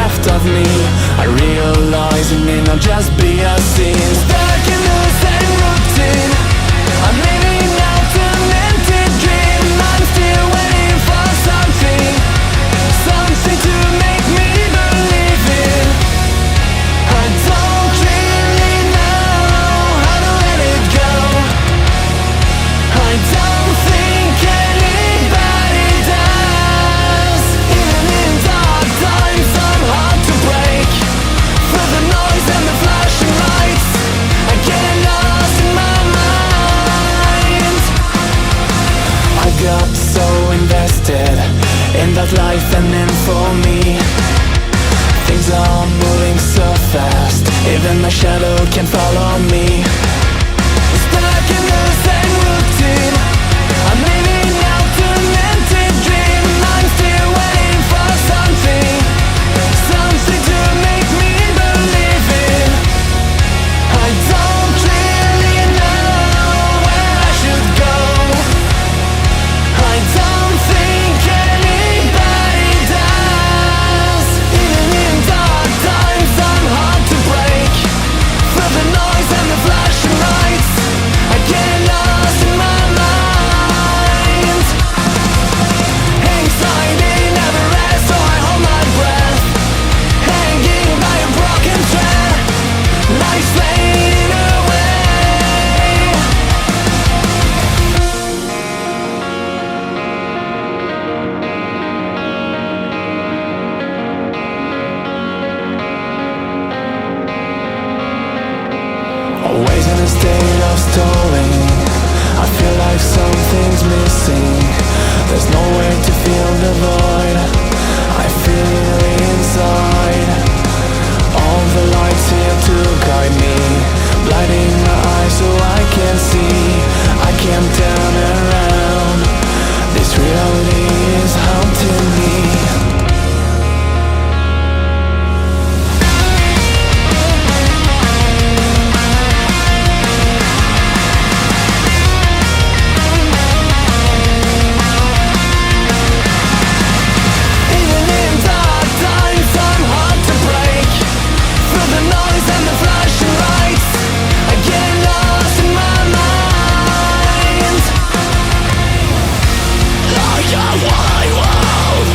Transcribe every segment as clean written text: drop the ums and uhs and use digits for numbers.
left of me. I realize it may not just be a scene. Stuck in the same routine, I'm living out an empty dream. I'm still waiting for something, something to make me believe in. I don't really know how to let it go. I don't think anybody does. Even in dark times I'm hard to break. Through the noise and the flashing lights, I get lost in my mind. I got so invested in that life, and then for me things are moving so fast, even my shadow can follow me. Stuck in the same routine, I'm living out an empty dream. I'm still waiting for something, something to make me believe in. I don't really know where I should go. I don't think anybody does. Even in dark times I'm hard to break. Through the noise and the flashing lights, I get lost in my mind. Anxiety never rests, so I hold my breath, hanging by a broken thread. Life's fading away. Always in a state of stalling, I feel like something's missing. There's nowhere to fill the void I feel inside. All the lights here to guide me, blinding my eyes so I can't see. I can't turn around, this reality is haunting me. Even in dark times I'm hard to break. Through the noise and the flashing lights, I get lost in my mind. I got what I want,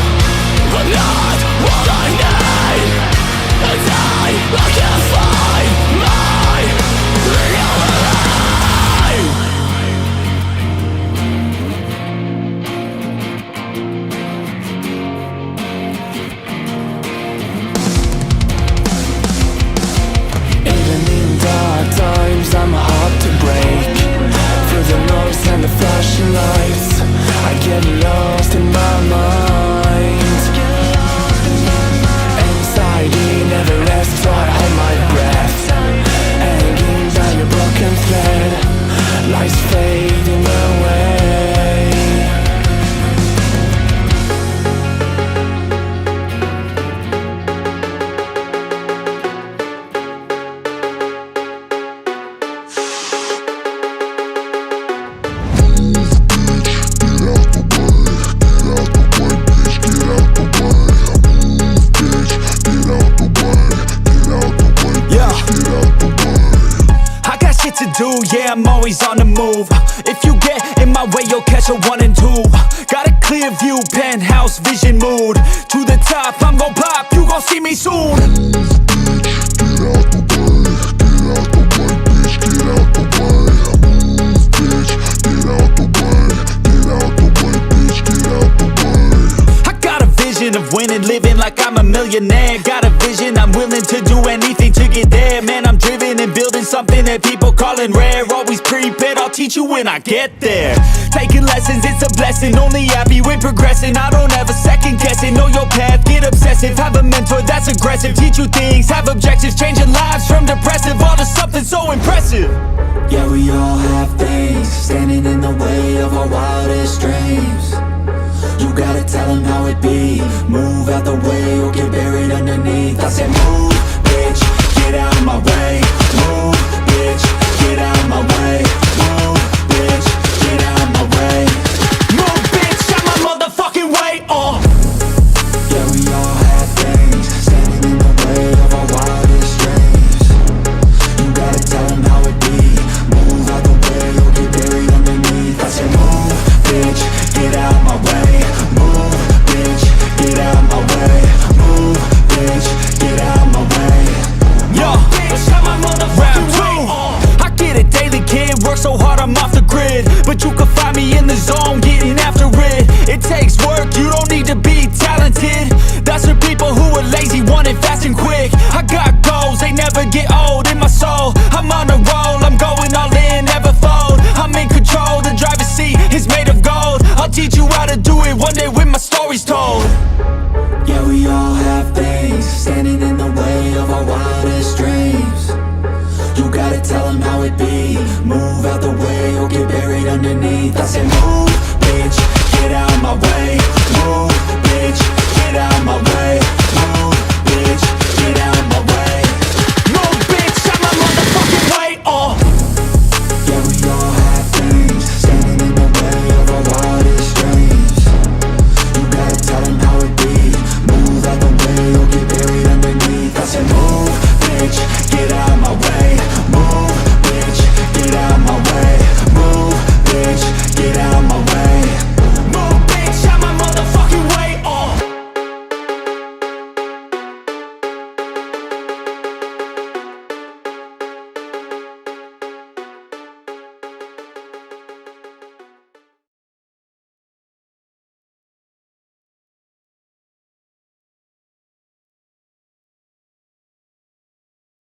but not what I need. And I can't find my reality. Even in dark times I'm hard to break. Through the noise and the flashing lights, I get lost in my mind. Anxiety never rests, so I hold my breath, hanging by a broken thread. Life's fading away. I got shit to do, yeah, I'm always on the move. If you get in my way, you'll catch a 1 and 2. Got a clear view, penthouse vision mood. To the top, I'm gon' pop, you gon' see me soon. I got a vision of winning, living like I'm a millionaire. Got a vision, I'm willing to do anything to get there. Man, I'm driven and building something that people calling rare. Always prepared, I'll teach you when I get there. Taking lessons, it's a blessing, only happy when progressing. I don't ever second guess it, know your path, get obsessive. Have a mentor that's aggressive, teach you things, have objectives. Changing lives from depressive all to something so impressive. Yeah, we all have things standing in the way of our wildest dreams. You gotta tell them how it be. Move out the way or get buried underneath. I said move, bitch, get out of my way. Move, bitch, get out of my way. Move, bitch, get out of my way. Move, bitch, out my motherfucking way. Yeah, we all have things standing sick. I got goals, they never get old in my soul. I'm on a roll, I'm going all in, never fold. I'm in control, the driver's seat is made of gold. I'll teach you how to do it one day when my story's told. Yeah, we all have things standing in the way of our wildest dreams. You gotta tell them how it be. Move out the way or get buried underneath. I said move, bitch, get out my way. Move, bitch, get out my way. Move, bitch, get out my way. Move, bitch, out my motherfucking way. Yeah, we all have things standing in the way of our wildest dreams. You gotta tell them how it be. Move out the way or get buried underneath. I said move, bitch,